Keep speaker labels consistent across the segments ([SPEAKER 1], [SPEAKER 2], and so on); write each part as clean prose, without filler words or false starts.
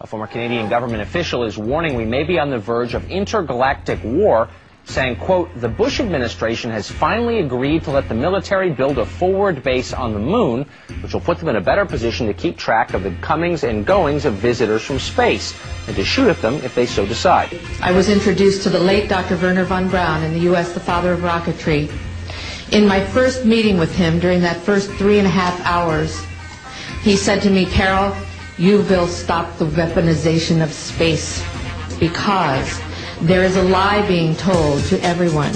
[SPEAKER 1] A former Canadian government official is warning we may be on the verge of intergalactic war, saying, quote, the Bush administration has finally agreed to let the military build a forward base on the moon, which will put them in a better position to keep track of the comings and goings of visitors from space, and to shoot at them if they so decide.
[SPEAKER 2] I was introduced to the late Dr. Wernher von Braun, in the U.S. the father of rocketry. In my first meeting with him, during that first 3.5 hours, he said to me, Carol, you will stop the weaponization of space, because there is a lie being told to everyone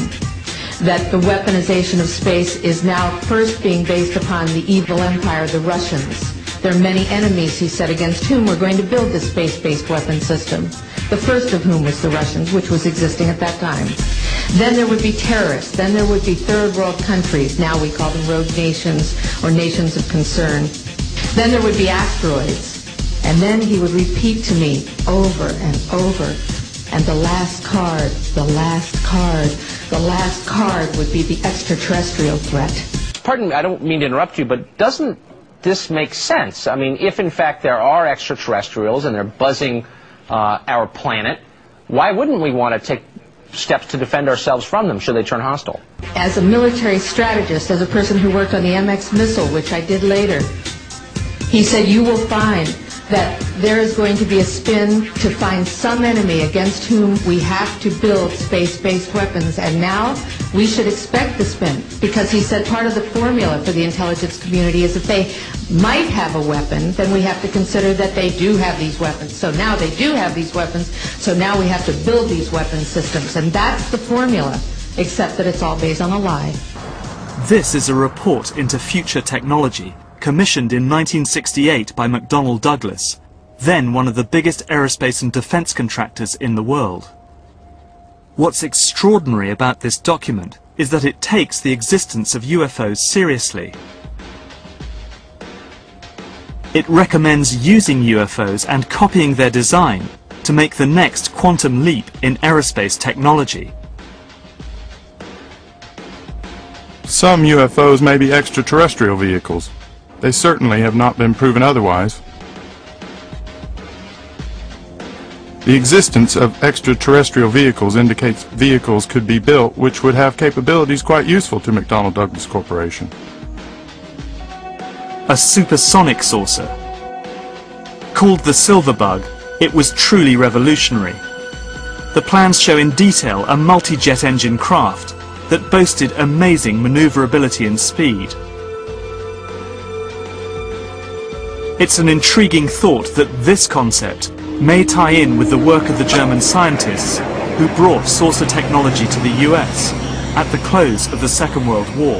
[SPEAKER 2] that the weaponization of space is now first being based upon the evil empire, the Russians. There are many enemies, he said, against whom we're going to build this space-based weapon system, the first of whom was the Russians, which was existing at that time. Then there would be terrorists. Then there would be third world countries. Now we call them rogue nations or nations of concern. Then there would be asteroids. And then he would repeat to me over and over, and the last card, the last card, the last card would be the extraterrestrial threat.
[SPEAKER 1] Pardon me, I don't mean to interrupt you, but doesn't this make sense? I mean, if in fact there are extraterrestrials and they're buzzing our planet, why wouldn't we want to take steps to defend ourselves from them should they turn hostile?
[SPEAKER 2] As a military strategist, as a person who worked on the MX missile, which I did later, he said, you will find that there is going to be a spin to find some enemy against whom we have to build space-based weapons. And now we should expect the spin, because he said part of the formula for the intelligence community is if they might have a weapon, then we have to consider that they do have these weapons. So now they do have these weapons, so now we have to build these weapon systems. And that's the formula, except that it's all based on a lie.
[SPEAKER 3] This is a report into future technology, commissioned in 1968 by McDonnell Douglas, then one of the biggest aerospace and defense contractors in the world. What's extraordinary about this document is that it takes the existence of UFOs seriously. It recommends using UFOs and copying their design to make the next quantum leap in aerospace technology.
[SPEAKER 4] Some UFOs may be extraterrestrial vehicles. They certainly have not been proven otherwise. The existence of extraterrestrial vehicles indicates vehicles could be built which would have capabilities quite useful to McDonnell Douglas Corporation.
[SPEAKER 3] A supersonic saucer. Called the Silver Bug, it was truly revolutionary. The plans show in detail a multi-jet engine craft that boasted amazing maneuverability and speed. It's an intriguing thought that this concept may tie in with the work of the German scientists who brought saucer technology to the US at the close of the Second World War.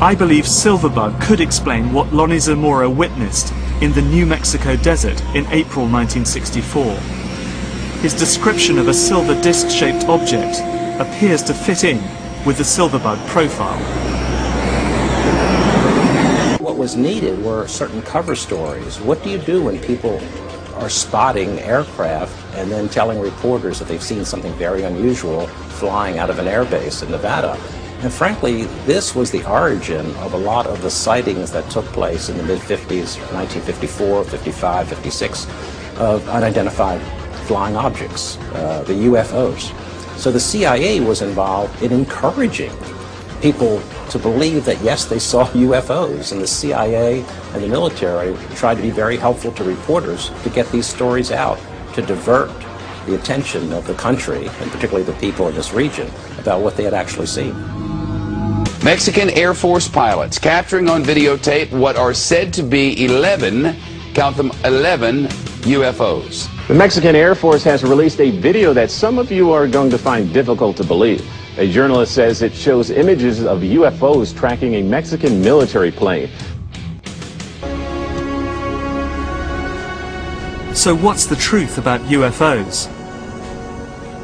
[SPEAKER 3] I believe Silverbug could explain what Lonnie Zamora witnessed in the New Mexico desert in April 1964. His description of a silver disc-shaped object appears to fit in with the Silverbug profile.
[SPEAKER 5] What was needed were certain cover stories. What do you do when people are spotting aircraft and then telling reporters that they've seen something very unusual flying out of an airbase in Nevada? And frankly, this was the origin of a lot of the sightings that took place in the mid-50s, 1954, 55, 56, of unidentified flying objects, the UFOs. So the CIA was involved in encouraging people to believe that, yes, they saw UFOs, and the CIA and the military tried to be very helpful to reporters to get these stories out, to divert the attention of the country, and particularly the people in this region, about what they had actually seen.
[SPEAKER 6] Mexican Air Force pilots capturing on videotape what are said to be 11, count them, 11 UFOs.
[SPEAKER 7] The Mexican Air Force has released a video that some of you are going to find difficult to believe. A journalist says it shows images of UFOs tracking a Mexican military plane.
[SPEAKER 3] So what's the truth about UFOs?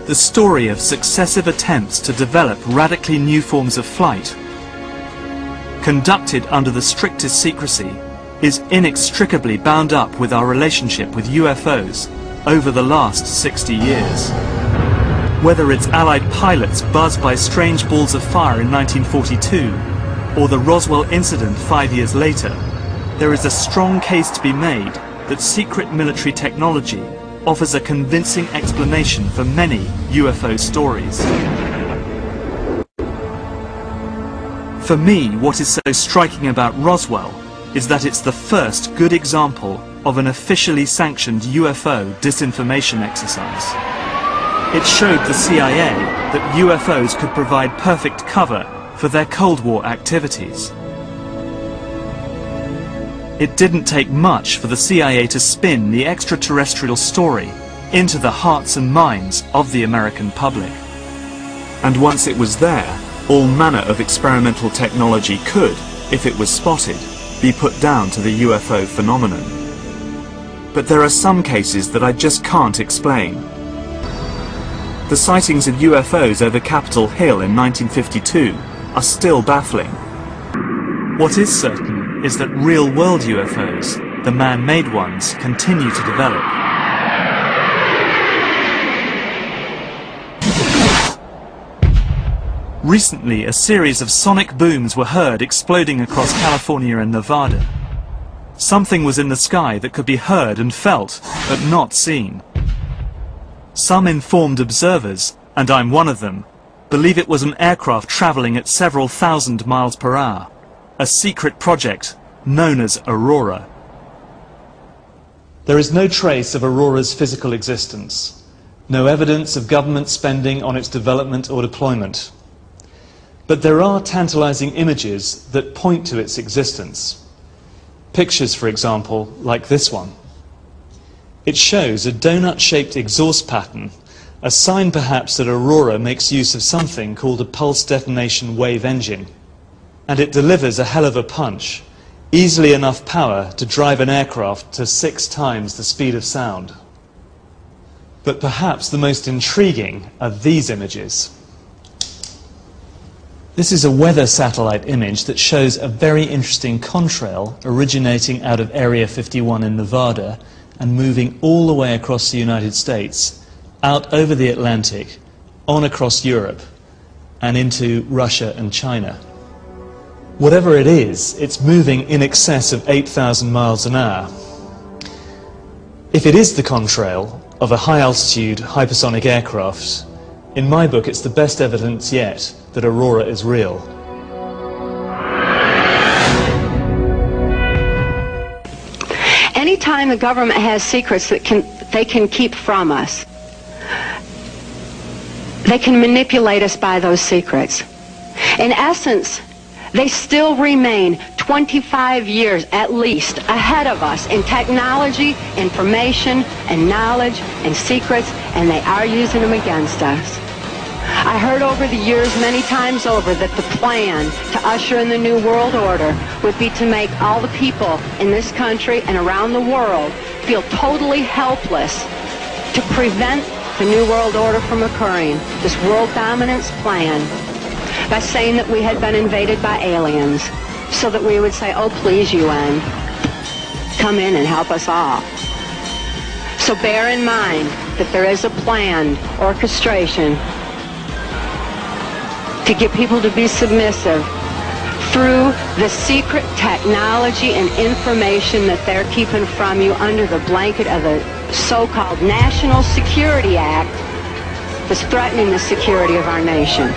[SPEAKER 3] The story of successive attempts to develop radically new forms of flight, conducted under the strictest secrecy, is inextricably bound up with our relationship with UFOs over the last 60 years. Whether it's Allied pilots buzzed by strange balls of fire in 1942, or the Roswell incident 5 years later, there is a strong case to be made that secret military technology offers a convincing explanation for many UFO stories. For me, what is so striking about Roswell is that it's the first good example of an officially sanctioned UFO disinformation exercise. It showed the CIA that UFOs could provide perfect cover for their Cold War activities. It didn't take much for the CIA to spin the extraterrestrial story into the hearts and minds of the American public. And once it was there, all manner of experimental technology could, if it was spotted, be put down to the UFO phenomenon. But there are some cases that I just can't explain. The sightings of UFOs over Capitol Hill in 1952 are still baffling. What is certain is that real-world UFOs, the man-made ones, continue to develop. Recently, a series of sonic booms were heard exploding across California and Nevada. Something was in the sky that could be heard and felt, but not seen. Some informed observers, and I'm one of them, believe it was an aircraft traveling at several thousand miles per hour, a secret project known as Aurora. There is no trace of Aurora's physical existence, no evidence of government spending on its development or deployment. But there are tantalizing images that point to its existence. Pictures, for example, like this one. It shows a donut-shaped exhaust pattern, a sign perhaps that Aurora makes use of something called a pulse detonation wave engine. And it delivers a hell of a punch, easily enough power to drive an aircraft to 6 times the speed of sound. But perhaps the most intriguing are these images. This is a weather satellite image that shows a very interesting contrail originating out of Area 51 in Nevada and moving all the way across the United States, out over the Atlantic, on across Europe, and into Russia and China. Whatever it is, it's moving in excess of 8,000 miles an hour. If it is the contrail of a high-altitude hypersonic aircraft, in my book it's the best evidence yet that Aurora is real.
[SPEAKER 8] Anytime the government has secrets that they can keep from us, they can manipulate us by those secrets. In essence, they still remain 25 years at least ahead of us in technology, information, and knowledge, and secrets, and they are using them against us. I heard over the years many times over that the plan to usher in the New World Order would be to make all the people in this country and around the world feel totally helpless to prevent the New World Order from occurring, this world dominance plan, by saying that we had been invaded by aliens, so that we would say, oh please UN, come in and help us all. So bear in mind that there is a planned orchestration to get people to be submissive through the secret technology and information that they're keeping from you under the blanket of the so-called National Security Act that's threatening the security of our nation.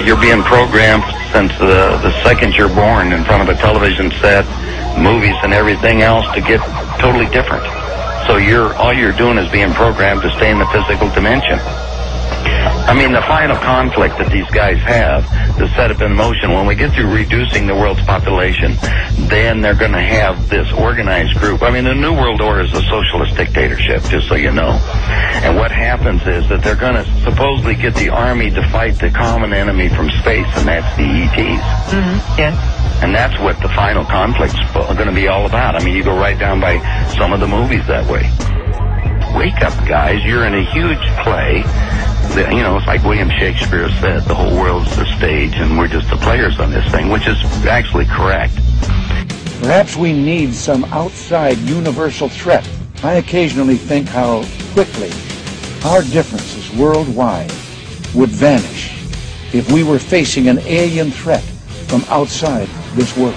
[SPEAKER 9] You're being programmed since the second you're born in front of a television set, movies and everything else to get totally different. So all you're doing is being programmed to stay in the physical dimension. I mean, the final conflict that these guys have to set up in motion, when we get through reducing the world's population, then they're going to have this organized group. I mean, the New World Order is a socialist dictatorship, just so you know. And what happens is that they're going to supposedly get the army to fight the common enemy from space, and that's the ETs.
[SPEAKER 10] Mm-hmm. Yeah.
[SPEAKER 9] And that's what the final conflict's going to be all about. I mean, you go right down by some of the movies that way. Wake up, guys. You're in a huge play. You know, it's like William Shakespeare said, the whole world's the stage and we're just the players on this thing, which is actually correct.
[SPEAKER 11] Perhaps we need some outside universal threat. I occasionally think how quickly our differences worldwide would vanish if we were facing an alien threat from outside this world.